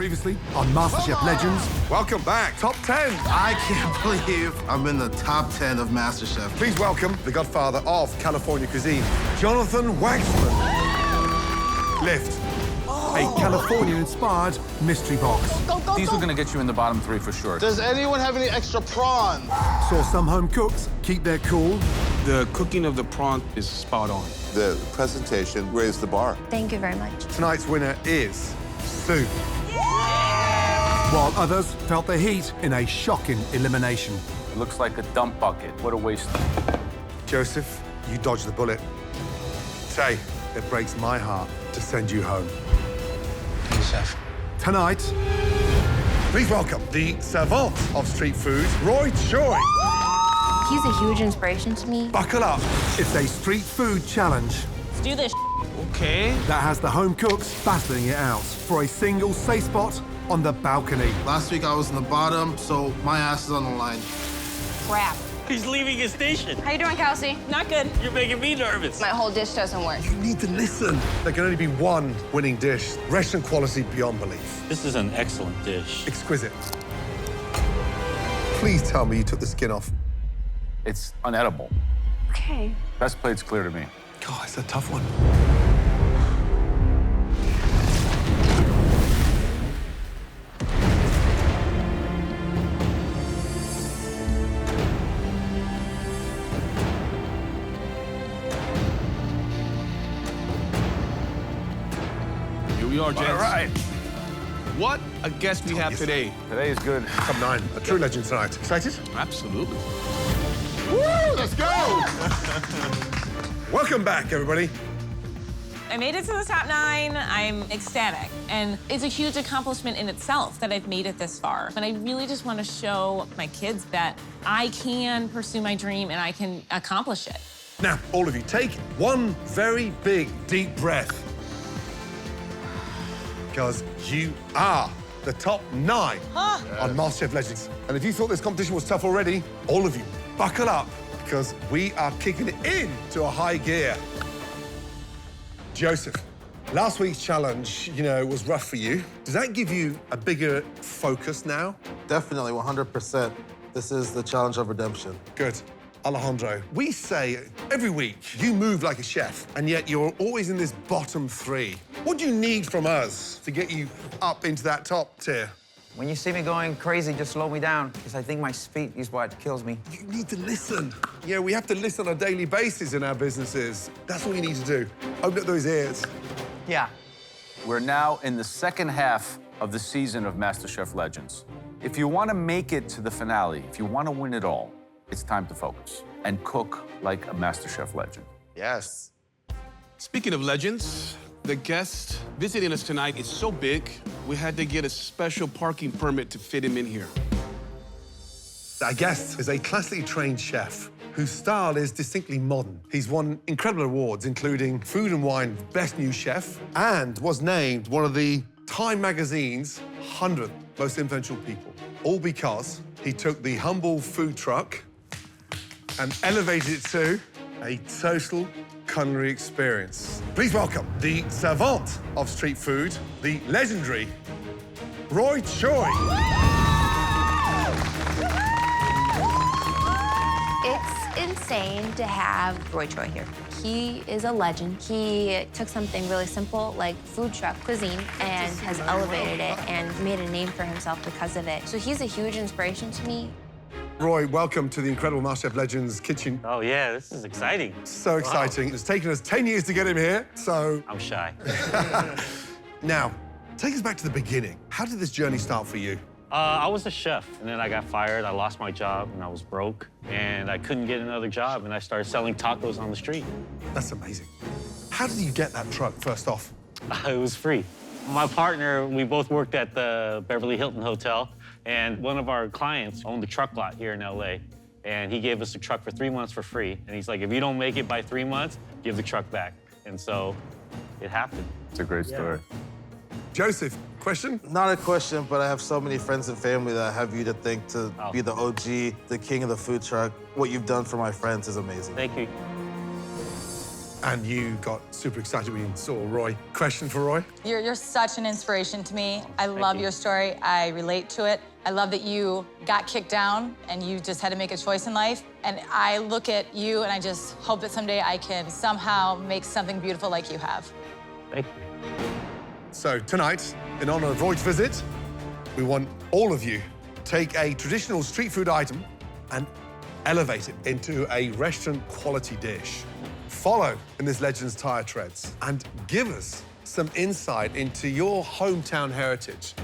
Previously on MasterChef Legends. Welcome back, top 10. I can't believe I'm in the top 10 of MasterChef. Please welcome the godfather of California cuisine, Jonathan Waxman. Lift. A California-inspired mystery box. These are gonna get you in the bottom 3 for sure. Does anyone have any extra prawn? Saw some home cooks keep their cool. The cooking of the prawn is spot on. The presentation raised the bar. Thank you very much. Tonight's winner is soup. While others felt the heat in a shocking elimination. It looks like a dump bucket. What a waste. Joseph, you dodged the bullet. Tay, it breaks my heart to send you home. Thank you, Chef. Tonight, please welcome the savant of street food, Roy Choi. He's a huge inspiration to me. Buckle up. It's a street food challenge Let's do this. Okay. that has the home cooks battling it out for a single safe spot on the balcony. Last week I was in the bottom, so my ass is on the line. Crap. He's leaving his station. How you doing, Kelsey? Not good. You're making me nervous. My whole dish doesn't work. You need to listen. There can only be one winning dish. Restaurant quality beyond belief. This is an excellent dish. Exquisite. Please tell me you took the skin off. It's unedible. Okay. Best plate's clear to me. God, it's a tough one. Here we are, gents. All right. What a guest we have today. Today is good. Top 9, a true legend tonight. Excited? Absolutely. Woo, let's go! Welcome back, everybody. I made it to the top 9. I'm ecstatic. And it's a huge accomplishment in itself that I've made it this far. And I really just want to show my kids that I can pursue my dream and I can accomplish it. Now, all of you, take one very big, deep breath. Because you are the top 9 on MasterChef Legends. And if you thought this competition was tough already, all of you, buckle up, because we are kicking it into a high gear. Joseph, last week's challenge, was rough for you. Does that give you a bigger focus now? Definitely, 100%. This is the challenge of redemption. Good. Alejandro, we say every week you move like a chef, and yet you're always in this bottom 3. What do you need from us to get you up into that top tier? When you see me going crazy, just slow me down, because I think my speed is what kills me. You need to listen. Yeah, we have to listen on a daily basis in our businesses. That's what you need to do. Open up those ears. Yeah. We're now in the second half of the season of MasterChef Legends. If you want to make it to the finale, if you want to win it all, it's time to focus and cook like a MasterChef legend. Yes. Speaking of legends, the guest visiting us tonight is so big, we had to get a special parking permit to fit him in here. Our guest is a classically trained chef whose style is distinctly modern. He's won incredible awards, including Food and Wine Best New Chef, and was named one of the Time magazine's 100 most influential people, all because he took the humble food truck and elevated it to a total culinary experience. Please welcome the savant of street food, the legendary Roy Choi. It's insane to have Roy Choi here. He is a legend. He took something really simple like food truck cuisine and has elevated it and made a name for himself because of it. So he's a huge inspiration to me. Roy, welcome to the incredible MasterChef Legends kitchen. Oh, yeah, this is exciting. So exciting. Wow. It's taken us 10 years to get him here, so... I'm shy. Now, take us back to the beginning. How did this journey start for you? I was a chef, and then I got fired. I lost my job, and I was broke, and I couldn't get another job, and I started selling tacos on the street. That's amazing. How did you get that truck, first off? It was free. My partner, we both worked at the Beverly Hilton Hotel, and one of our clients owned a truck lot here in LA, and he gave us the truck for 3 months for free. And he's like, if you don't make it by 3 months, give the truck back. And so it happened. It's a great story. Joseph, question? Not a question, but I have so many friends and family that have you to thank to be the OG, the king of the food truck. What you've done for my friends is amazing. Thank you. And you got super excited when you saw Roy. Question for Roy? You're such an inspiration to me. I love your story. I relate to it. I love that you got kicked down and you just had to make a choice in life. And I look at you and I just hope that someday I can somehow make something beautiful like you have. Thank you. So tonight, in honor of Roy's visit, we want all of you to take a traditional street food item and elevate it into a restaurant quality dish. Follow in this legend's tire treads and give us some insight into your hometown heritage.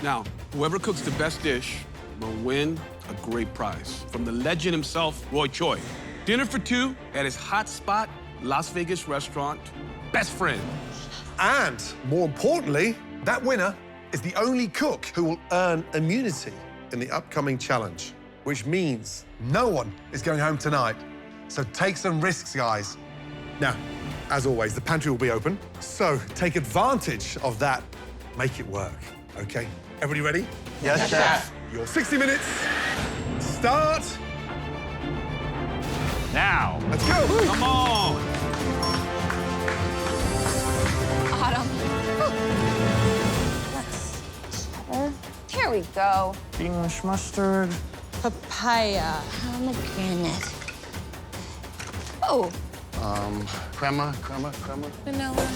Now, whoever cooks the best dish will win a great prize from the legend himself, Roy Choi. Dinner for two at his hot spot, Las Vegas restaurant, Best Friend. And more importantly, that winner is the only cook who will earn immunity in the upcoming challenge, which means no one is going home tonight. So take some risks, guys. Now, as always, the pantry will be open, so take advantage of that. Make it work, okay? Everybody ready? Yes, chef. Your 60 minutes start Now. Let's go. Come on. Autumn. Here we go. English mustard. Papaya. Pomegranate. Oh. Crema. Vanilla.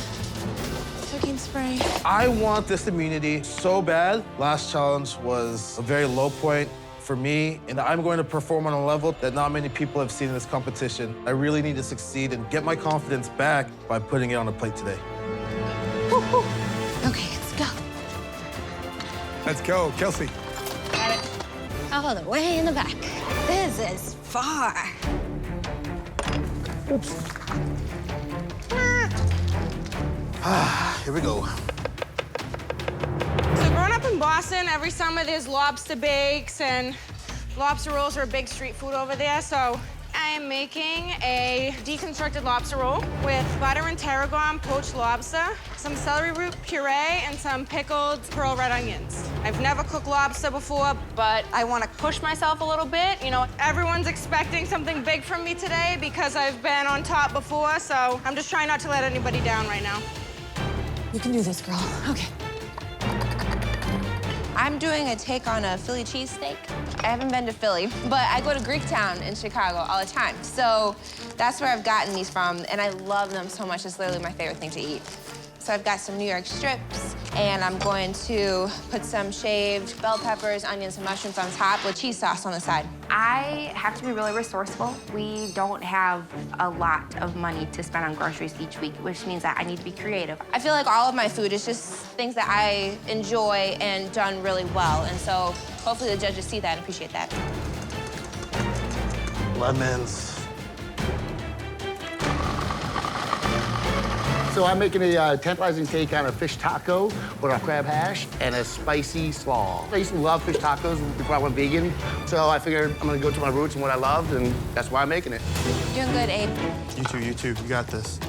Cooking spray. I want this immunity so bad. Last challenge was a very low point for me, and I'm going to perform on a level that not many people have seen in this competition. I really need to succeed and get my confidence back by putting it on a plate today. Woo-hoo. Okay, let's go. Let's go, Kelsey. Got it. All the way in the back. This is far. Oops. Here we go. So growing up in Boston, every summer there's lobster bakes and lobster rolls are a big street food over there. So I am making a deconstructed lobster roll with butter and tarragon poached lobster, some celery root puree, and some pickled pearl red onions. I've never cooked lobster before, but I want to push myself a little bit. You know, everyone's expecting something big from me today because I've been on top before, so I'm just trying not to let anybody down right now. You can do this, girl. Okay. I'm doing a take on a Philly cheesesteak. I haven't been to Philly, but I go to Greektown in Chicago all the time. So that's where I've gotten these from, and I love them so much. It's literally my favorite thing to eat. So I've got some New York strips, and I'm going to put some shaved bell peppers, onions, and mushrooms on top with cheese sauce on the side. I have to be really resourceful. We don't have a lot of money to spend on groceries each week, which means that I need to be creative. I feel like all of my food is just things that I enjoy and done really well, and so hopefully the judges see that and appreciate that. Lemons. So I'm making a tantalizing take on a fish taco with a crab hash and a spicy slaw. I used to love fish tacos before I went vegan, so I figured I'm gonna go to my roots and what I loved, and that's why I'm making it. Doing good, Abe. You too. You got this.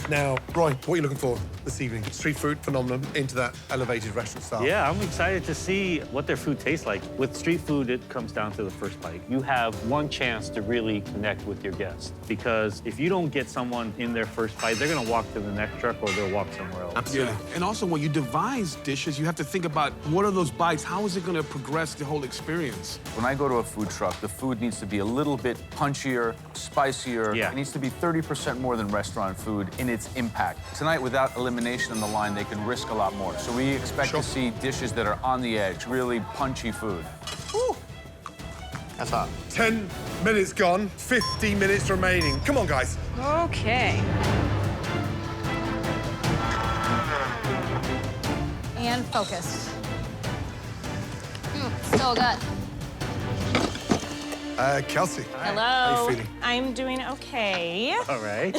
Now, Roy, what are you looking for this evening? Street food phenomenon into that elevated restaurant style. Yeah, I'm excited to see what their food tastes like. With street food, it comes down to the first bite. You have one chance to really connect with your guests, because if you don't get someone in their first bite, they're gonna walk to the next truck or they'll walk somewhere else. Absolutely. Yeah. And also, when you devise dishes, you have to think about what are those bites? How is it going to progress the whole experience? When I go to a food truck, the food needs to be a little bit punchier, spicier. Yeah. It needs to be 30% more than restaurant food in its impact. Tonight, without elimination on the line, they can risk a lot more. So we expect to see dishes that are on the edge, really punchy food. Woo. That's hot. 10 minutes gone, 50 minutes remaining. Come on, guys. Okay. And focused. So good. Kelsey. Hello. How you feeling? I'm doing okay. All right.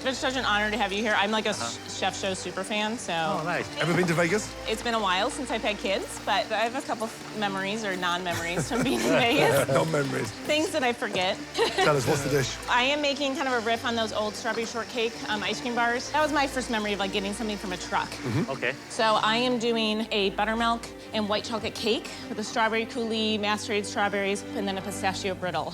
It's such an honor to have you here. I'm like a chef show super fan, so. Oh, nice. Ever been to Vegas? It's been a while since I've had kids, but I have a couple memories or non-memories from being in Vegas. No memories. Things that I forget. Tell us, what's the dish? I am making kind of a riff on those old strawberry shortcake ice cream bars. That was my first memory of like getting something from a truck. Okay. So I am doing a buttermilk and white chocolate cake with a strawberry coulis, macerated strawberries, and then a pistachio brittle.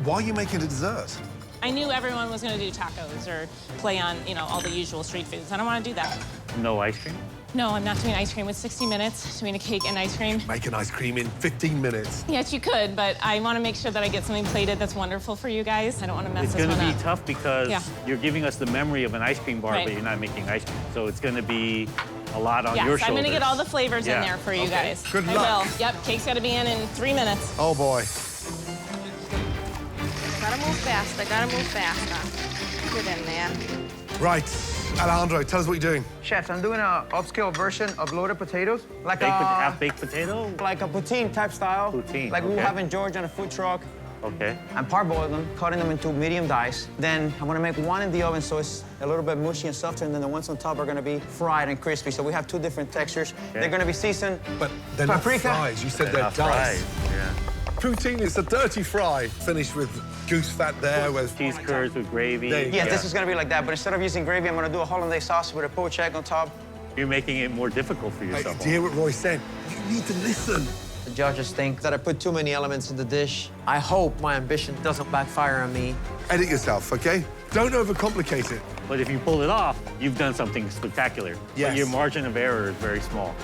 Why are you making a dessert? I knew everyone was gonna do tacos or play on, you know, all the usual street foods. I don't wanna do that. No ice cream? No, I'm not doing ice cream. With 60 minutes between a cake and ice cream. Make an ice cream in 15 minutes. Yes, you could, but I want to make sure that I get something plated that's wonderful for you guys. I don't want to mess It's this going one to up. be tough because you're giving us the memory of an ice cream bar, Right. but you're not making ice cream. So it's going to be a lot on Yes, your shoulders. I'm going to get all the flavors in Yeah. there for you guys. Good I luck. will. Yep, cake's got to be in 3 minutes. Oh, boy. Gotta move faster, gotta move faster. Get in there. Right. Alejandro, tell us what you're doing. Chef, I'm doing an upscale version of loaded potatoes. Like Half-baked potato? like a poutine type style. Poutine, Like we okay. have in Georgia on a food truck. Okay. I'm parboiling them, cutting them into medium dice. Then I'm gonna make one in the oven so it's a little bit mushy and softer, and then the ones on top are gonna be fried and crispy. So we have 2 different textures. Okay. They're gonna be seasoned. But they're not paprika. fries. You said they're Not diced. fried. Yeah. Poutine is a dirty fry, finished with goose fat there with... Cheese curds with gravy. There you Yeah, go. this is gonna be like that, but instead of using gravy, I'm gonna do a hollandaise sauce with a poached egg on top. You're making it more difficult for Hey, yourself. do you hear what Roy said? You need to listen. The judges think that I put too many elements in the dish. I hope my ambition doesn't backfire on me. Edit yourself, okay? Don't overcomplicate it. But if you pull it off, you've done something spectacular. Yes. But your margin of error is very small.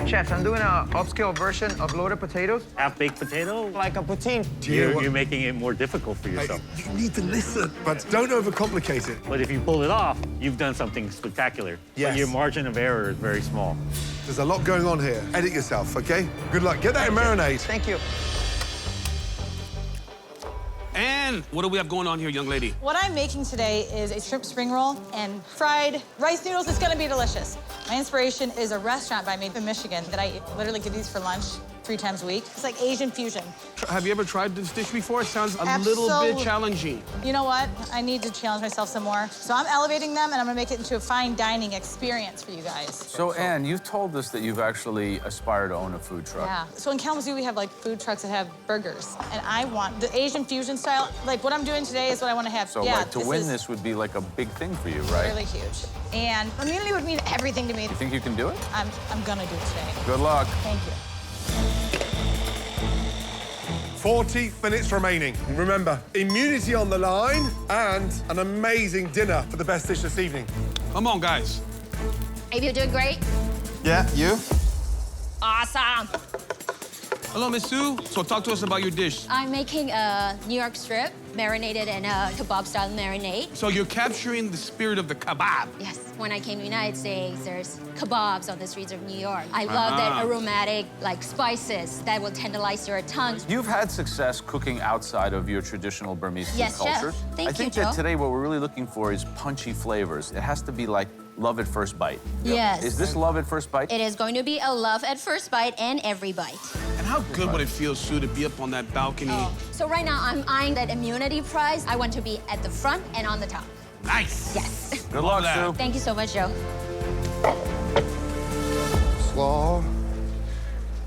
Chef, I'm doing an upscale version of loaded potatoes. Half-baked potato? Like a poutine. Do you hear what... You're making it more difficult for Hey, yourself. you need to listen, but don't overcomplicate it. But if you pull it off, you've done something spectacular. Yes. But your margin of error is very small. There's a lot going on here. Edit yourself, okay? Good luck. Get that in marinade. Thank you. And what do we have going on here, young lady? What I'm making today is a shrimp spring roll and fried rice noodles. It's gonna be delicious. My inspiration is a restaurant I made in Michigan that I literally get these for lunch 3 times a week. It's like Asian fusion. Have you ever tried this dish before? It sounds a little Absolutely. bit challenging. You know what? I need to challenge myself some more. So I'm elevating them, and I'm gonna make it into a fine dining experience for you guys. So, Anne, you've told us that you've actually aspired to own a food truck. Yeah. So in Kalamazoo, we have like food trucks that have burgers, and I want the Asian fusion style. Like what I'm doing today is what I want to have. So, yeah, like, to win this would be like a big thing for you, right? really huge. And immunity would mean everything to me. You think you can do it? I'm gonna do it today. Good luck. Thank you. 40 minutes remaining. Remember, immunity on the line and an amazing dinner for the best dish this evening. Come on, guys. Abe, you're doing great. Yeah, you? Awesome. Hello, Miss Sue. So talk to us about your dish. I'm making a New York strip, marinated in a kebab-style marinade. So you're capturing the spirit of the kebab. Yes, when I came to the United States, there's kebabs on the streets of New York. I love that aromatic, like, spices that will tenderize your tongue. You've had success cooking outside of your traditional Burmese food Yes, Chef. culture. Thank I think you, that Joe. today what we're really looking for is punchy flavors. It has to be like love at first bite. Yes. Is this love at first bite? It is going to be a love at first bite and every bite. And how good would it feel, Sue, to be up on that balcony? So right now, I'm eyeing that immunity prize. I want to be at the front and on the top. Nice. Yes. Good luck, Sue. Thank you so much, Joe.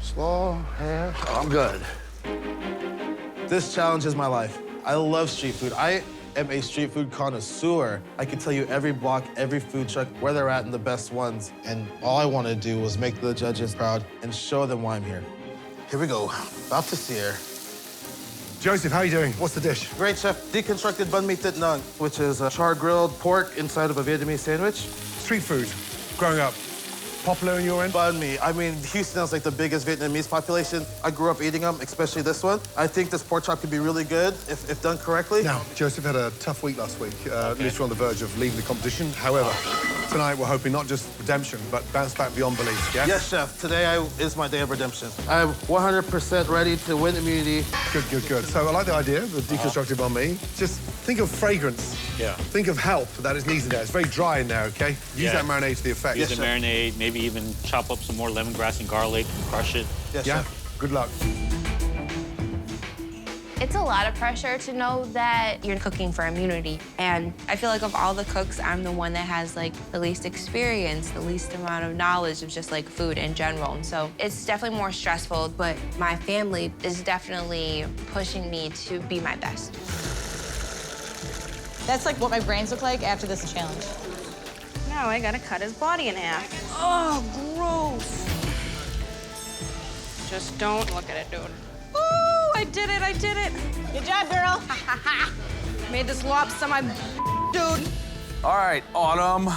Slow, half. Oh, I'm good. This challenge is my life. I love street food. I am a street food connoisseur. I can tell you every block, every food truck, where they're at and the best ones. And all I want to do was make the judges proud and show them why I'm here. Here we go. About to sear. Joseph, how are you doing? What's the dish? Great, chef. Deconstructed banh mi thit nung, which is a char-grilled pork inside of a Vietnamese sandwich. Street food, growing up. Popular in your end? Banh mi. I mean, Houston has like the biggest Vietnamese population. I grew up eating them, especially this one. I think this pork chop could be really good if done correctly. Now, Joseph had a tough week last week. Literally on the verge of leaving the competition. However, tonight we're hoping not just redemption, but bounce back beyond belief, yeah? Yes, chef. Today is my day of redemption. I'm 100% ready to win immunity. Good, good, good. So I like the idea, the deconstructed banh mi. Just think of fragrance. Yeah. Think of help that is needed there. It's very dry in there, okay? Use that marinade to the effect. Use the marinade, maybe even chop up some more lemongrass and garlic, crush it. Yes, yeah? chef. Good luck. It's a lot of pressure to know that you're cooking for immunity. And I feel like of all the cooks, I'm the one that has like the least experience, the least amount of knowledge of just like food in general. And so it's definitely more stressful, but my family is definitely pushing me to be my best. That's like what my brains look like after this challenge. Now I gotta cut his body in half. Oh, gross. Just don't look at it, dude. Ooh, I did it, I did it. Good job, girl. Made this lobster my dude. All right, Autumn.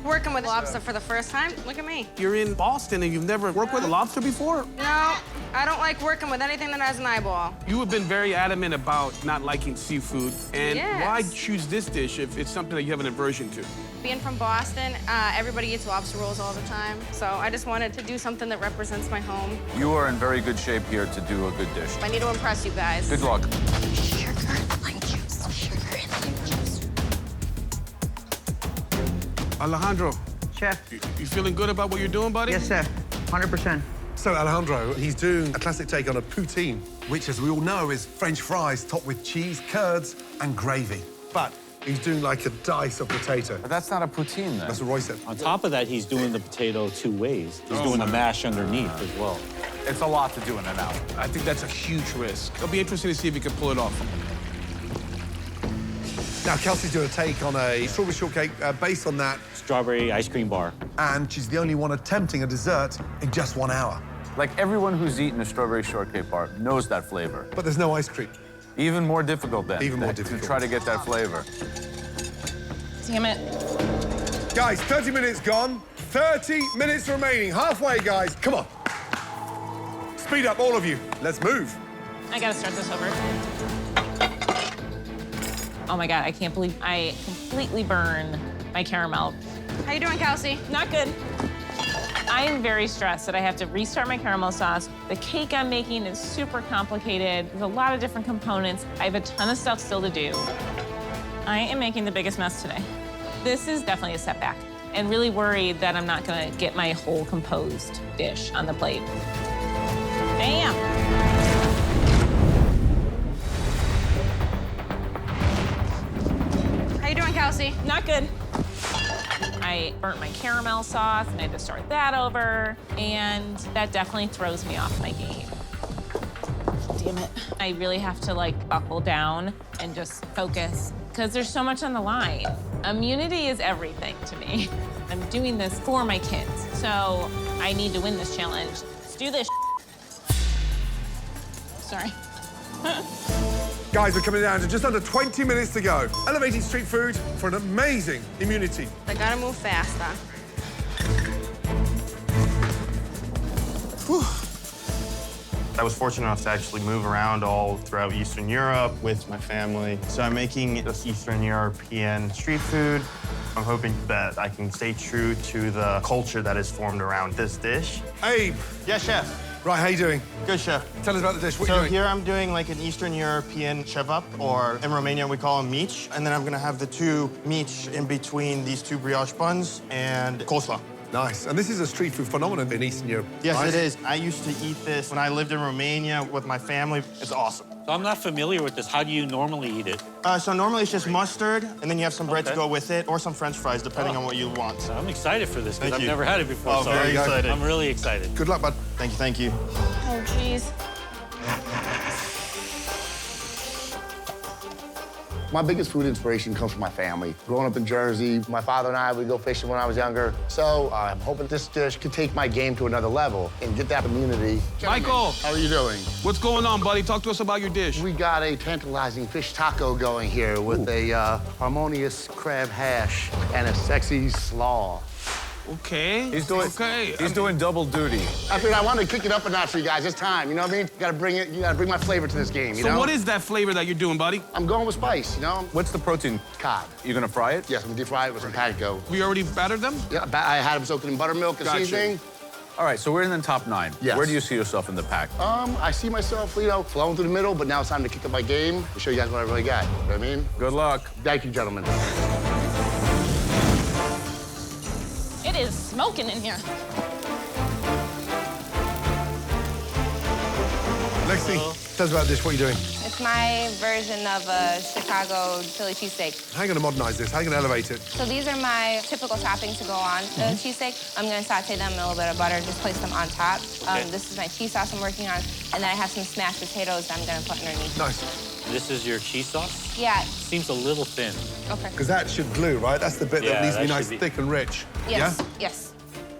Working with lobster for the first time. Look at me. You're in Boston and you've never worked with a lobster before? No, I don't like working with anything that has an eyeball. You have been very adamant about not liking seafood. And Yes. why choose this dish if it's something that you have an aversion to? Being from Boston, everybody eats lobster rolls all the time. So I just wanted to do something that represents my home. You are in very good shape here to do a good dish. I need to impress you guys. Good luck. Sugar and lime juice. Sugar and lime juice. Alejandro. Chef. You feeling good about what you're doing, buddy? Yes, chef. 100%. So Alejandro, he's doing a classic take on a poutine, which, as we all know, is French fries topped with cheese, curds, and gravy. But he's doing like a dice of potato. But that's not a poutine, then. That's what Roy said. On top of that, he's doing the potato 2 ways. He's doing the mash underneath as well. It's a lot to do in an hour. I think that's a huge risk. It'll be interesting to see if he can pull it off. Now, Kelsey's doing a take on a strawberry shortcake based on that. Strawberry ice cream bar. And she's the only one attempting a dessert in just 1 hour. Like everyone who's eaten a strawberry shortcake bar knows that flavor. But there's no ice cream. Even more difficult then. Even more difficult. To try to get that flavor. Damn it. Guys, 30 minutes gone. 30 minutes remaining. Halfway, guys. Come on. Speed up, all of you. Let's move. I gotta start this over. Oh my God, I can't believe I completely burned my caramel. How you doing, Kelsey? Not good. I am very stressed that I have to restart my caramel sauce. The cake I'm making is super complicated. There's a lot of different components. I have a ton of stuff still to do. I am making the biggest mess today. This is definitely a setback, and really worried that I'm not gonna get my whole composed dish on the plate. Damn. How you doing, Kelsey? Not good. I burnt my caramel sauce and I had to start that over, and that definitely throws me off my game. Damn it. I really have to like buckle down and just focus because there's so much on the line. Immunity is everything to me. I'm doing this for my kids, so I need to win this challenge. Let's do this. Sorry. Guys, we're coming down to just under 20 minutes to go. Elevating street food for an amazing immunity. I gotta move faster. Whew. I was fortunate enough to actually move around all throughout Eastern Europe with my family. So I'm making this Eastern European street food. I'm hoping that I can stay true to the culture that is formed around this dish. Abe. Yes, chef. Right, how you doing? Good, chef. Tell us about the dish. What So are you doing? here I'm doing like an Eastern European kebab, or in Romania we call them mici. And then I'm gonna have the 2 mici in between these 2 brioche buns and coleslaw. Nice. And this is a street food phenomenon in Eastern Europe. Yes, right? it is. I used to eat this when I lived in Romania with my family. It's awesome. So I'm not familiar with this. How do you normally eat it? So normally it's just mustard, and then you have some bread to Okay. go with it, or some French fries, depending on what you want. So I'm excited for this because Thank I've you. never had it before. Oh, so very excited. I'm really excited. Good luck, bud. Thank you, thank you. Oh, jeez. My biggest food inspiration comes from my family. Growing up in Jersey, my father and I would go fishing when I was younger. So I'm hoping this dish could take my game to another level and get that immunity. Michael. How are you doing? What's going on, buddy? Talk to us about your dish. We got a tantalizing fish taco going here with a harmonious crab hash and a sexy slaw. Okay. He's doing double duty. I figured I wanted to kick it up a notch for you guys this time, you know what I mean? You gotta bring my flavor to this game, you know? So what is that flavor that you're doing, buddy? I'm going with spice, you know? What's the protein? Cod. You gonna fry it? Yes, I'm gonna deep fry it with some panko. We already battered them? Yeah, I had them soaked in buttermilk and Gotcha. seasoning. All right, so we're in the top 9. Yes. Where do you see yourself in the pack? I see myself, you know, flowing through the middle, but now it's time to kick up my game to show you guys what I really got. You know what I mean? Good luck. Thank you, gentlemen. It is smoking in here. Lexi, tell us about this. What are you doing? It's my version of a Chicago chili cheesesteak. How are you going to modernize this? How are you going to elevate it? So these are my typical toppings to go on the cheesesteak. I'm gonna saute them in a little bit of butter, just place them on top. This is my cheese sauce I'm working on, and then I have some smashed potatoes that I'm gonna put underneath. Nice. This is your cheese sauce? Yeah. Seems a little thin. Okay. Because that should glue, right? That's the bit that Yeah, needs to be that nice, should be- thick and rich. Yes. Yeah? Yes.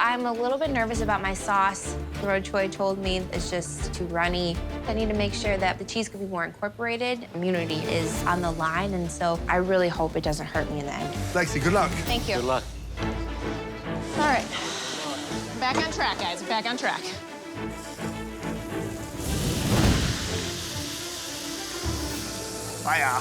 I'm a little bit nervous about my sauce. Roy Choi told me it's just too runny. I need to make sure that the cheese can be more incorporated. Immunity is on the line, and so I really hope it doesn't hurt me in the end. Lexi, good luck. Thank you. Good luck. All right. Back on track, guys. Back on track. Fire.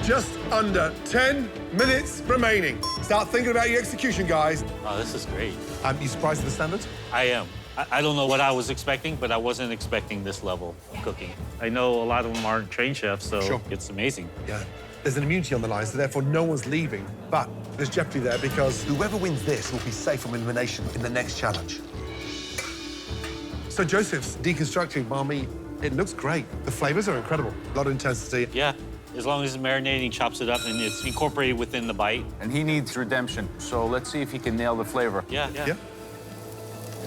Just under 10 minutes remaining. Start thinking about your execution, guys. Oh, this is great. You surprised at the standard? I am. I don't know what I was expecting, but I wasn't expecting this level of cooking. I know a lot of them aren't trained chefs, so Sure. it's amazing. Yeah. There's an immunity on the line, so therefore no one's leaving. But there's jeopardy there because whoever wins this will be safe from elimination in the next challenge. So Joseph's deconstructing barmy. It looks great. The flavors are incredible. A lot of intensity. Yeah, as long as the marinating chops it up and it's incorporated within the bite. And he needs redemption, so let's see if he can nail the flavor. Yeah.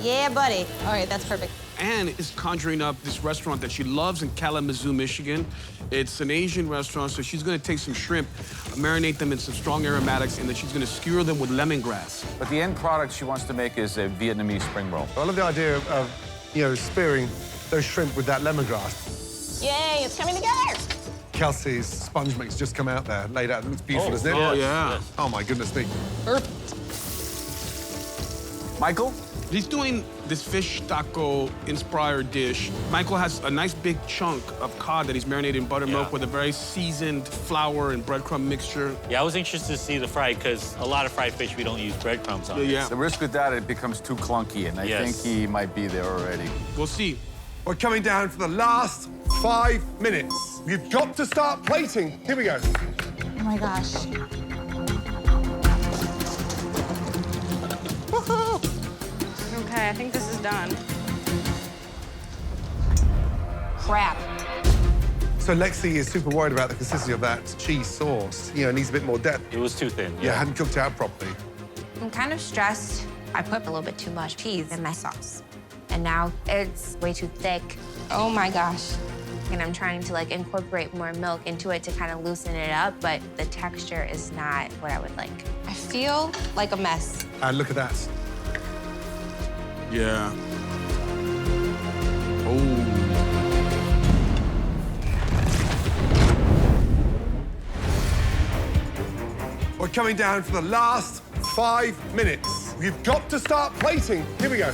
Yeah, buddy. All right, that's perfect. Anne is conjuring up this restaurant that she loves in Kalamazoo, Michigan. It's an Asian restaurant, so she's gonna take some shrimp, marinate them in some strong aromatics, and then she's gonna skewer them with lemongrass. But the end product she wants to make is a Vietnamese spring roll. I love the idea of spearing those shrimp with that lemongrass. Yay, it's coming together. Kelsey's sponge mix just come out there, laid out. It looks beautiful, doesn't it? Oh, yeah. Oh, my goodness me. Michael? He's doing this fish taco-inspired dish. Michael has a nice big chunk of cod that he's marinated in buttermilk with a very seasoned flour and breadcrumb mixture. Yeah, I was interested to see the fried because a lot of fried fish we don't use breadcrumbs on. Yeah. The risk with that, it becomes too clunky, and I think he might be there already. We'll see. We're coming down for the last 5 minutes. You've got to start plating. Here we go. Oh my gosh. Okay, I think this is done. Crap. So Lexi is super worried about the consistency of that cheese sauce. It needs a bit more depth. It was too thin. Yeah, hadn't cooked out properly. I'm kind of stressed. I put a little bit too much cheese in my sauce, and now it's way too thick. Oh my gosh. And I'm trying to incorporate more milk into it to kind of loosen it up, but the texture is not what I would like. I feel like a mess. And look at that. Yeah. Oh. We're coming down for the last 5 minutes. You've got to start plating. Here we go.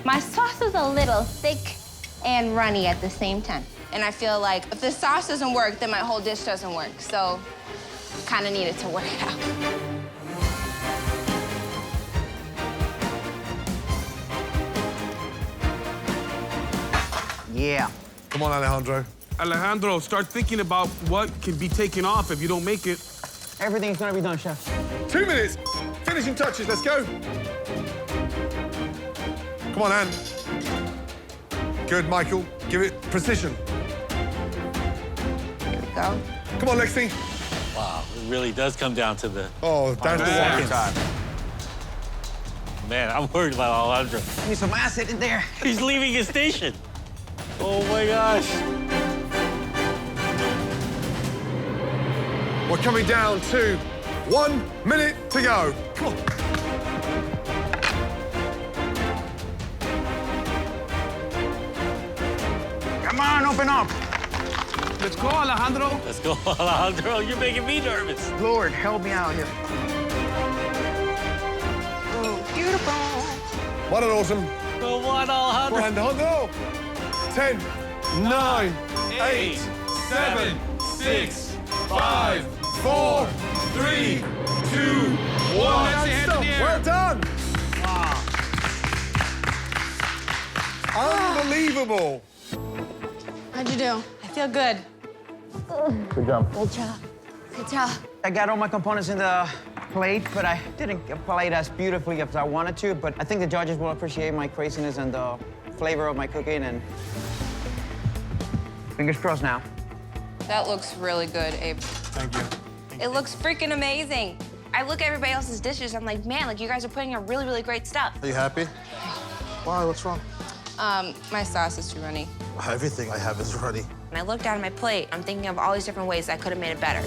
My sauce is a little thick and runny at the same time. And I feel like if the sauce doesn't work, then my whole dish doesn't work. So kind of needed to work it out. Yeah. Come on, Alejandro. Alejandro, start thinking about what can be taken off if you don't make it. Everything's gonna be done, chef. 2 minutes. Finishing touches. Let's go. Come on, Anne. Good, Michael. Give it precision. Here we go. Come on, Lexi. Wow, it really does come down to the... Oh, down to the seconds. time. Man, I'm worried about Alejandro. Need some acid in there. He's leaving his station. Oh my gosh. We're coming down to 1 minute to go. Come on. Come on, open up. Let's go, Alejandro. Let's go, Alejandro. You're making me nervous. Lord, help me out here. Oh, beautiful. What an awesome. The one, Alejandro. Alejandro. 10, 9, 8, 7, 6, 5, 4, 3, 2, 1. Well done. Wow. Unbelievable. How'd you do? I feel good. Good job. Good job. Good job. I got all my components in the plate, but I didn't plate as beautifully as I wanted to, but I think the judges will appreciate my craziness and the flavor of my cooking, and fingers crossed now. That looks really good, Abe. Thank you. It looks freaking amazing. I look at everybody else's dishes, I'm like, man, you guys are putting out really, really great stuff. Are you happy? Why? What's wrong? My sauce is too runny. Everything I have is runny. When I look down at my plate, I'm thinking of all these different ways I could have made it better.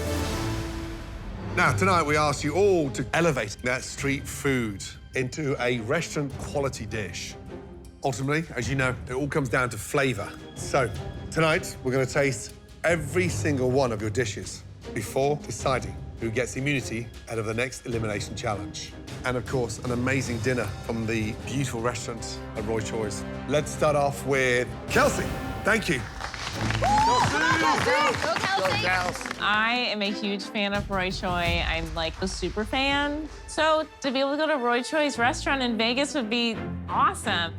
Now, tonight we ask you all to elevate that street food into a restaurant quality dish. Ultimately, as you know, it all comes down to flavor. So, tonight we're going to taste every single one of your dishes before deciding who gets immunity out of the next elimination challenge. And of course, an amazing dinner from the beautiful restaurant at Roy Choi's. Let's start off with Kelsey. Thank you. I am a huge fan of Roy Choi. I'm like a super fan. So to be able to go to Roy Choi's restaurant in Vegas would be awesome.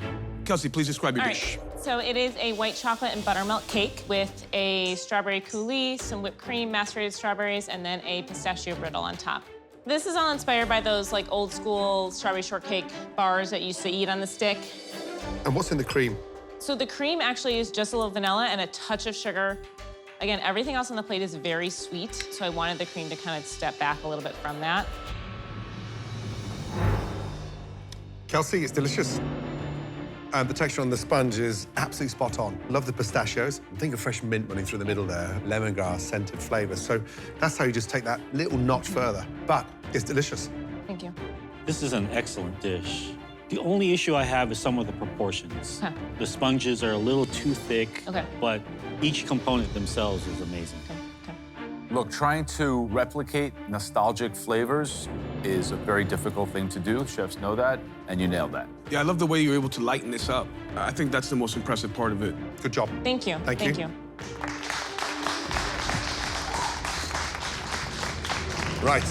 Kelsey, please describe your All dish. right. So it is a white chocolate and buttermilk cake with a strawberry coulis, some whipped cream, macerated strawberries, and then a pistachio brittle on top. This is all inspired by those like old school strawberry shortcake bars that you used to eat on the stick. And what's in the cream? So the cream actually is just a little vanilla and a touch of sugar. Again, everything else on the plate is very sweet, so I wanted the cream to kind of step back a little bit from that. Kelsey, it's delicious. And the texture on the sponge is absolutely spot on. Love the pistachios. Think of fresh mint running through the middle there, lemongrass, scented flavors. So that's how you just take that little notch further. But it's delicious. Thank you. This is an excellent dish. The only issue I have is some of the proportions. Huh. The sponges are a little too thick, Okay. but each component themselves is amazing. Look, trying to replicate nostalgic flavors is a very difficult thing to do. Chefs know that, and you nailed that. Yeah, I love the way you're able to lighten this up. I think that's the most impressive part of it. Good job. Thank you. Thank you. Right.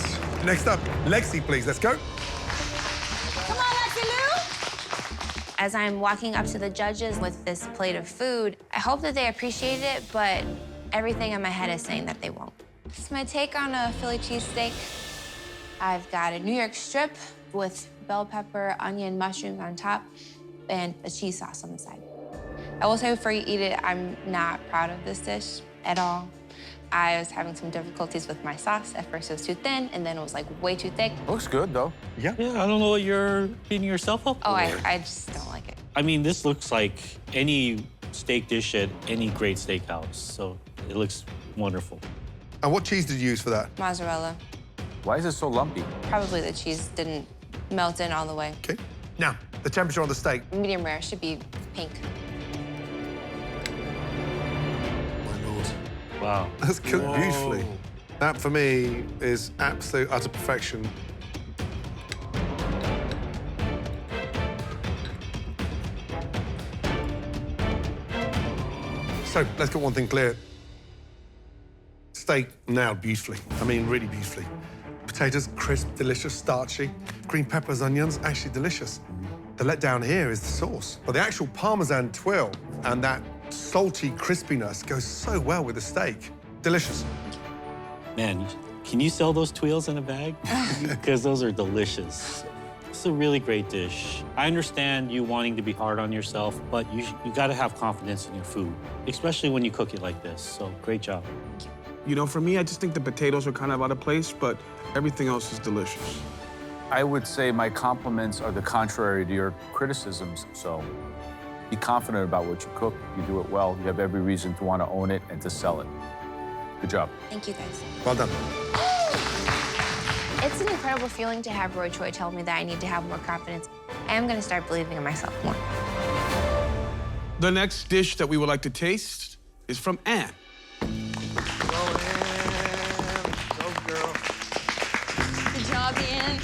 Next up, Lexi, please. Let's go. Come on, Lexi Lou! As I'm walking up to the judges with this plate of food, I hope that they appreciate it, but everything in my head is saying that they won't. This is my take on a Philly cheesesteak. I've got a New York strip with bell pepper, onion, mushrooms on top, and a cheese sauce on the side. I will say before you eat it, I'm not proud of this dish at all. I was having some difficulties with my sauce. At first it was too thin, and then it was like way too thick. Looks good, though. Yeah, I don't know what you're beating yourself up for. Oh, I just don't like it. I mean, this looks like any steak dish at any great steakhouse, so it looks wonderful. And what cheese did you use for that? Mozzarella. Why is it so lumpy? Probably the cheese didn't melt in all the way. Okay. Now, the temperature on the steak. Medium rare, should be pink. My Lord. Wow. That's cooked beautifully. That, for me, is absolute, utter perfection. So, let's get one thing clear. Steak nailed beautifully. I mean, really beautifully. Potatoes, crisp, delicious, starchy. Green peppers, onions, actually delicious. The letdown here is the sauce. But the actual Parmesan twill and that salty crispiness goes so well with the steak. Delicious. Man, can you sell those twills in a bag? Because those are delicious. It's a really great dish. I understand you wanting to be hard on yourself, but you gotta have confidence in your food, especially when you cook it like this. So great job. You know, for me, I just think the potatoes are kind of out of place, but everything else is delicious. I would say my compliments are the contrary to your criticisms, so be confident about what you cook. You do it well. You have every reason to want to own it and to sell it. Good job. Thank you, guys. Well done. It's an incredible feeling to have Roy Choi tell me that I need to have more confidence. I am going to start believing in myself more. The next dish that we would like to taste is from Anne. Good job, Ian.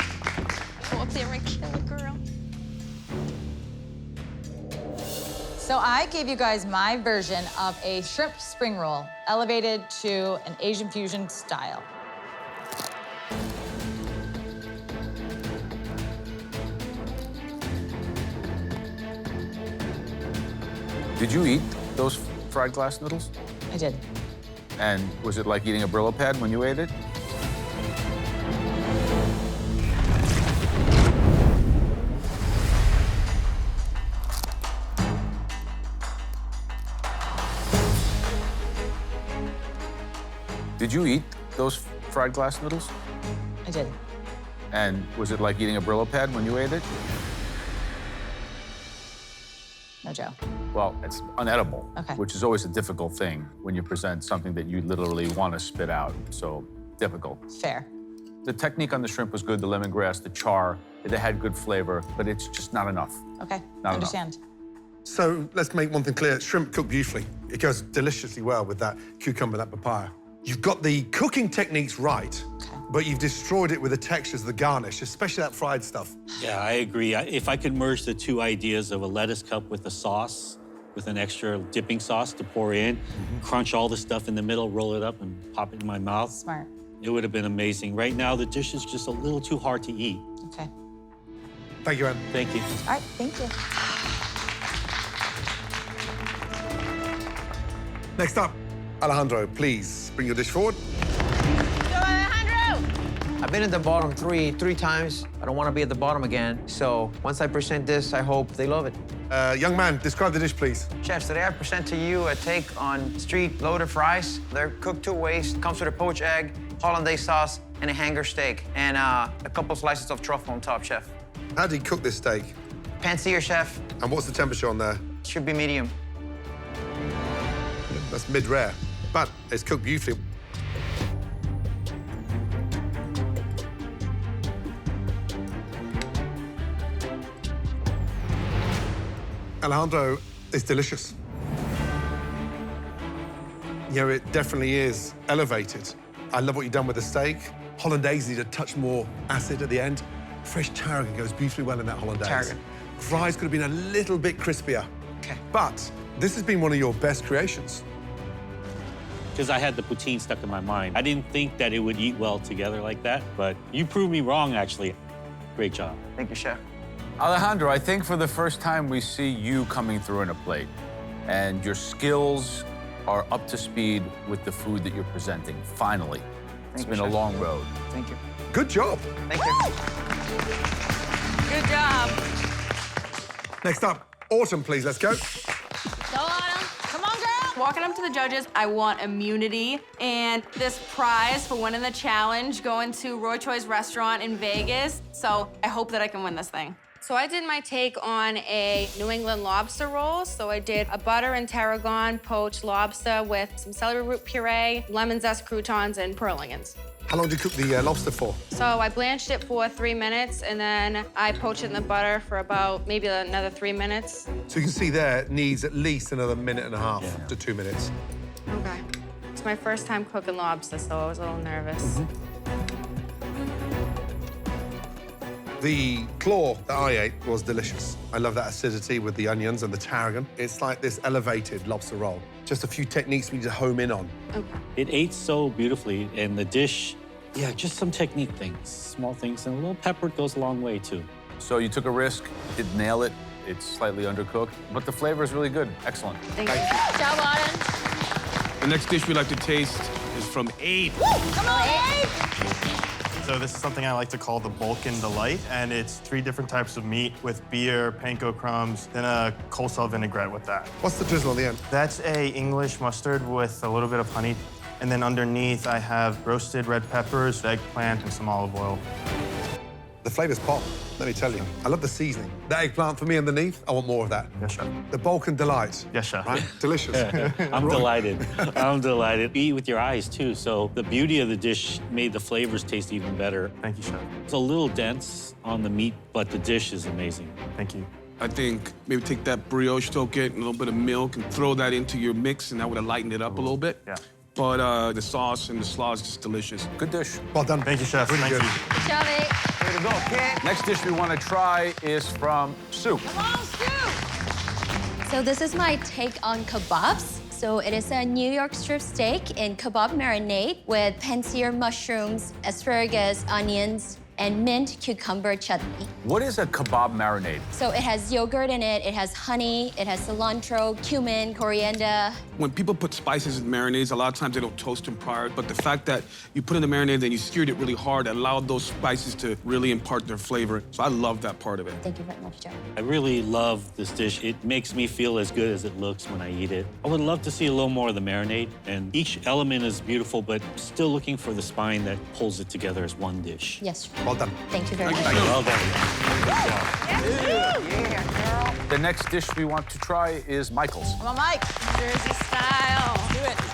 Go up there and kill a girl. So I gave you guys my version of a shrimp spring roll, elevated to an Asian fusion style. Did you eat those fried glass noodles? I did. And was it like eating a Brillo pad when you ate it? Did you eat those fried glass noodles? I did. And was it like eating a Brillo pad when you ate it? No, Joe. Well, it's unedible, Okay. which is always a difficult thing when you present something that you literally want to spit out. So difficult. Fair. The technique on the shrimp was good, the lemongrass, the char, they had good flavor, but it's just not enough. Okay, Not understand. So let's make one thing clear. Shrimp cooked beautifully. It goes deliciously well with that cucumber, that papaya. You've got the cooking techniques right, but you've destroyed it with the textures of the garnish, especially that fried stuff. Yeah, I agree. If I could merge the two ideas of a lettuce cup with a sauce, with an extra dipping sauce to pour in, crunch all the stuff in the middle, roll it up, and pop it in my mouth. Smart. It would have been amazing. Right now, the dish is just a little too hard to eat. Okay. Thank you, Anne. Thank you. All right, thank you. Next up, Alejandro, please bring your dish forward. I've been at the bottom three times. I don't want to be at the bottom again. So once I present this, I hope they love it. Young man, describe the dish, please. Chefs, today I present to you a take on street loaded fries. They're cooked two ways. Comes with a poached egg, hollandaise sauce, and a hanger steak, and a couple slices of truffle on top, chef. How do you cook this steak? Pan-sear, chef. And what's the temperature on there? Should be medium. That's mid-rare, but it's cooked beautifully. Alejandro, it's delicious. You know, it definitely is elevated. I love what you've done with the steak. Hollandaise needs a touch more acid at the end. Fresh tarragon goes beautifully well in that hollandaise. Tarragon. Fries could have been a little bit crispier. Okay. But this has been one of your best creations. Because I had the poutine stuck in my mind. I didn't think that it would eat well together like that, but you proved me wrong, actually. Great job. Thank you, chef. Alejandro, I think for the first time we see you coming through in a plate, and your skills are up to speed with the food that you're presenting, finally. It's been a long road. Thank you. Good job. Thank you. Good job. Next up, Autumn, please, let's go. Go on 'em. Come on, girl. Walking up to the judges, I want immunity and this prize for winning the challenge, going to Roy Choi's restaurant in Vegas. So I hope that I can win this thing. So I did my take on a New England lobster roll. So I did a butter and tarragon poached lobster with some celery root puree, lemon zest croutons, and pearl onions. How long did you cook the lobster for? So I blanched it for 3 minutes, and then I poached it in the butter for about maybe another 3 minutes. So you can see there, it needs at least another minute and a half to 2 minutes. Okay. It's my first time cooking lobster, so I was a little nervous. The claw that I ate was delicious. I love that acidity with the onions and the tarragon. It's like this elevated lobster roll. Just a few techniques we need to home in on. Okay. It ate so beautifully, and the dish, yeah, just some technique things, small things, and a little pepper goes a long way, too. So you took a risk, did nail it. It's slightly undercooked, but the flavor is really good. Excellent. Thank you. Good job, Autumn. The next dish we like to taste is from Abe. Come on, Abe! So this is something I like to call the Balkan Delight, and it's 3 different types of meat with beer, panko crumbs, then a coleslaw vinaigrette with that. What's the drizzle on the end? That's a English mustard with a little bit of honey. And then underneath, I have roasted red peppers, eggplant, and some olive oil. The flavors pop, let me tell you. I love the seasoning. The eggplant for me underneath, I want more of that. Yes, chef. The Balkan Delight. Yes, chef. Right? Delicious. I'm Roy? delighted. I'm delighted. Eat with your eyes, too, so the beauty of the dish made the flavors taste even better. Thank you, chef. It's a little dense on the meat, but the dish is amazing. Thank you. I think maybe take that brioche toket and a little bit of milk and throw that into your mix, and that would have lightened it up a little bit. Yeah. But the sauce and the slaw is just delicious. Good dish. Well done. Thank you, chef. Really Thank good. you. Good job, Abe. Way to go, kid. Next dish we want to try is from Soup. Come on, Stu! So this is my take on kebabs. So it is a New York strip steak in kebab marinade with pan-seared mushrooms, asparagus, onions, and mint cucumber chutney. What is a kebab marinade? So it has yogurt in it, it has honey, it has cilantro, cumin, coriander. When people put spices in marinades, a lot of times they don't toast them prior, but the fact that you put in the marinade and you seared it really hard allowed those spices to really impart their flavor. So I love that part of it. Thank you very much, Joe. I really love this dish. It makes me feel as good as it looks when I eat it. I would love to see a little more of the marinade, and each element is beautiful, but still looking for the spine that pulls it together as one dish. Yes. Well done. Thank you very much. Well done. The next dish we want to try is Michael's. Come on, Mike. Jersey style.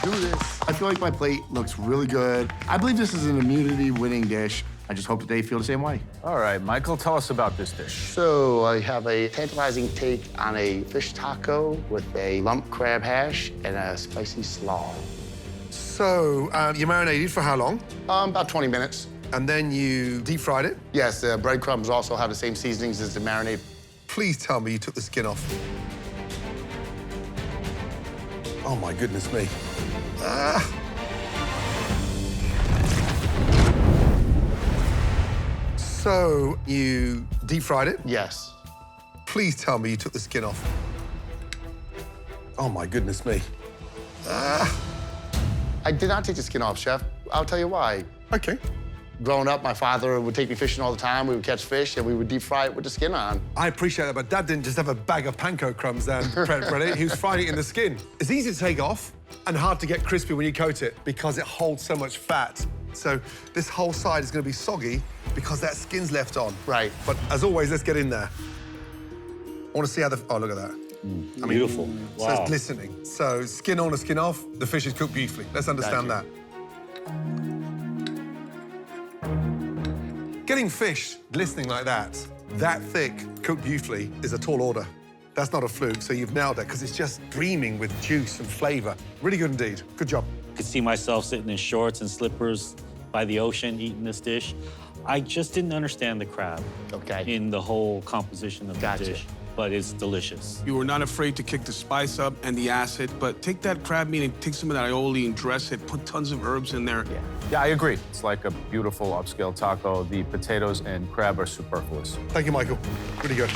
Do this. I feel like my plate looks really good. I believe this is an immunity-winning dish. I just hope that they feel the same way. All right, Michael, tell us about this dish. So I have a tantalizing take on a fish taco with a lump crab hash and a spicy slaw. So, you marinated for how long? About 20 minutes. And then you deep-fried it? Yes, the breadcrumbs also have the same seasonings as the marinade. Please tell me you took the skin off. Oh, my goodness me. So, you deep-fried it? Yes. Please tell me you took the skin off. Oh, my goodness me. I did not take the skin off, Chef. I'll tell you why. Okay. Growing up, my father would take me fishing all the time. We would catch fish, and we would deep fry it with the skin on. I appreciate that, but Dad didn't just have a bag of panko crumbs down bread. He was frying it in the skin. It's easy to take off and hard to get crispy when you coat it because it holds so much fat. So this whole side is going to be soggy because that skin's left on. Right. But as always, let's get in there. I want to see how the... Oh, look at that. I mean, Beautiful. So Wow. it's glistening. So skin on or skin off, the fish is cooked beautifully. Let's understand that. Getting fish glistening like that thick, cooked beautifully, is a tall order. That's not a fluke, so you've nailed it, because it's just dreaming with juice and flavor. Really good indeed. Good job. I could see myself sitting in shorts and slippers by the ocean eating this dish. I just didn't understand the crab in the whole composition of the dish, but it's delicious. You were not afraid to kick the spice up and the acid, but take that crab meat and take some of that aioli and dress it, put tons of herbs in there. Yeah, I agree. It's like a beautiful upscale taco. The potatoes and crab are superfluous. Thank you, Michael. Pretty good.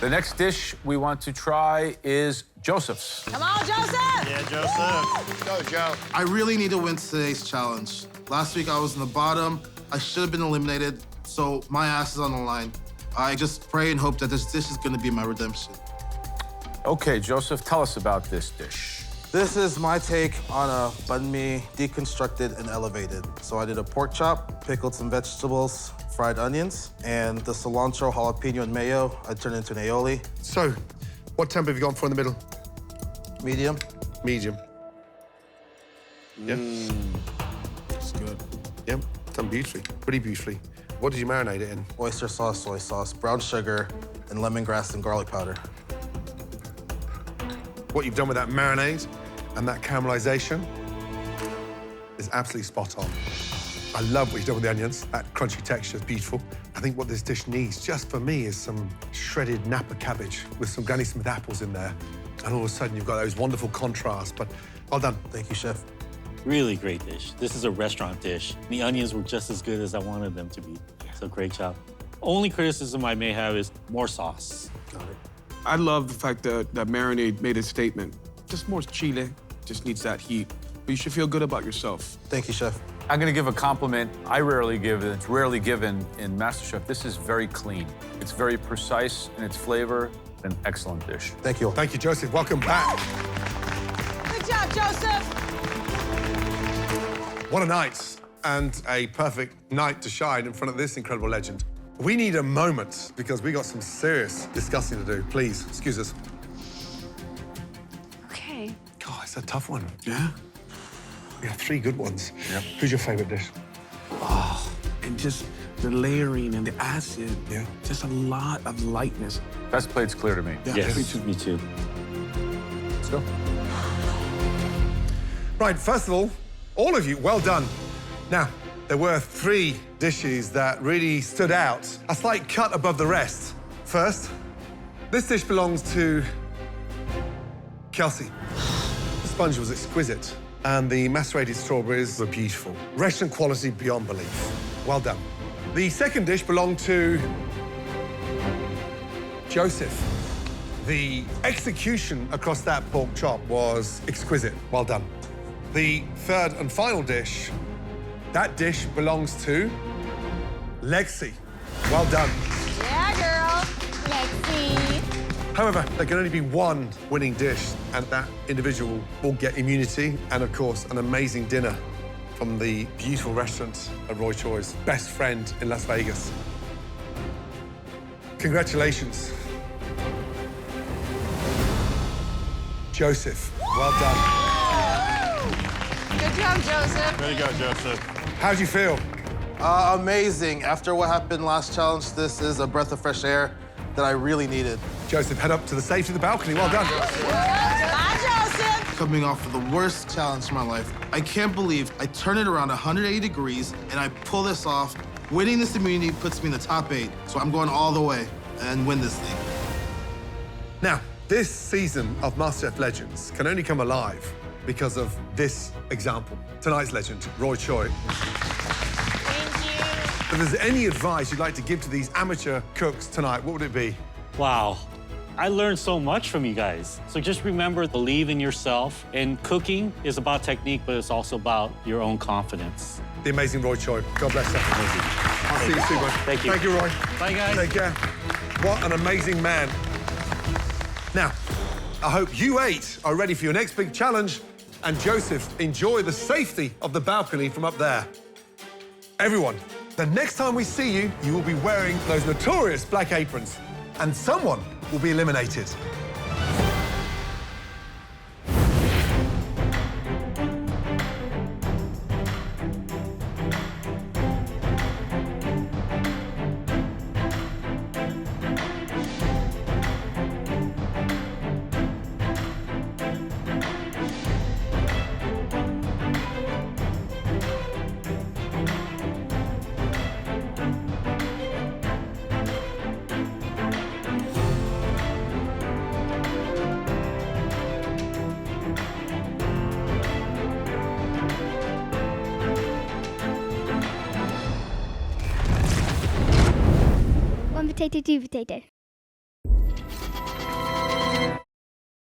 The next dish we want to try is Joseph's. Come on, Joseph! Yeah, Joseph. Go, Joe. I really need to win today's challenge. Last week I was in the bottom. I should have been eliminated, so my ass is on the line. I just pray and hope that this dish is gonna be my redemption. Okay, Joseph, tell us about this dish. This is my take on a banh mi deconstructed and elevated. So I did a pork chop, pickled some vegetables, fried onions, and the cilantro, jalapeno, and mayo I turned into an aioli. So, what temp have you gone for in the middle? Medium. Medium. Yeah. It's good. Yep, done beautifully, pretty beautifully. What did you marinate it in? Oyster sauce, soy sauce, brown sugar, and lemongrass and garlic powder. What you've done with that marinade and that caramelization is absolutely spot on. I love what you've done with the onions. That crunchy texture is beautiful. I think what this dish needs, just for me, is some shredded Napa cabbage with some Granny Smith apples in there. And all of a sudden, you've got those wonderful contrasts. But well done. Thank you, Chef. Really great dish. This is a restaurant dish. The onions were just as good as I wanted them to be. So great job. Only criticism I may have is more sauce. Got it. I love the fact that that marinade made a statement. Just more chile, just needs that heat. But you should feel good about yourself. Thank you, Chef. I'm gonna give a compliment I rarely give, and it's rarely given in MasterChef. This is very clean. It's very precise in its flavor. An excellent dish. Thank you. Thank you, Joseph. Welcome back. Good job, Joseph! What a night, and a perfect night to shine in front of this incredible legend. We need a moment, because we got some serious discussing to do. Please, excuse us. Okay. God, it's a tough one. Yeah? We have 3 good ones. Yep. Who's your favorite dish? Oh, and just the layering and the acid. Yeah. Just a lot of lightness. Best plate's clear to me. Yeah, Yes, me too. me too. Let's go. Right, first of all of you, well done. Now, there were 3 dishes that really stood out, a slight cut above the rest. First, this dish belongs to Kelsey. The sponge was exquisite, and the macerated strawberries were beautiful. Restaurant quality beyond belief. Well done. The second dish belonged to Joseph. The execution across that pork chop was exquisite. Well done. The third and final dish, that dish belongs to Lexi. Well done. Yeah, girl. Lexi. However, there can only be one winning dish, and that individual will get immunity and, of course, an amazing dinner from the beautiful restaurant at Roy Choi's best friend in Las Vegas. Congratulations. Joseph, well done. Good Good job, Joseph. Way to go, Joseph. How'd you feel? Amazing. After what happened last challenge, this is a breath of fresh air that I really needed. Joseph, head up to the safety of the balcony. Well done. Bye, Joseph. Coming off of the worst challenge of my life, I can't believe I turn it around 180 degrees and I pull this off. Winning this immunity puts me in the top 8, so I'm going all the way and win this thing. Now, this season of MasterChef Legends can only come alive because of this example. Tonight's legend, Roy Choi. Thank you. If there's any advice you'd like to give to these amateur cooks tonight, what would it be? Wow. I learned so much from you guys. So just remember, believe in yourself. And cooking is about technique, but it's also about your own confidence. The amazing Roy Choi. God bless you. I'll see you soon, bud. Thank you. Thank you, Roy. Bye, guys. Take care. What an amazing man. Now, I hope you 8 are ready for your next big challenge. And Joseph, enjoy the safety of the balcony from up there. Everyone, the next time we see you, you will be wearing those notorious black aprons. And someone will be eliminated. One potato, two potato.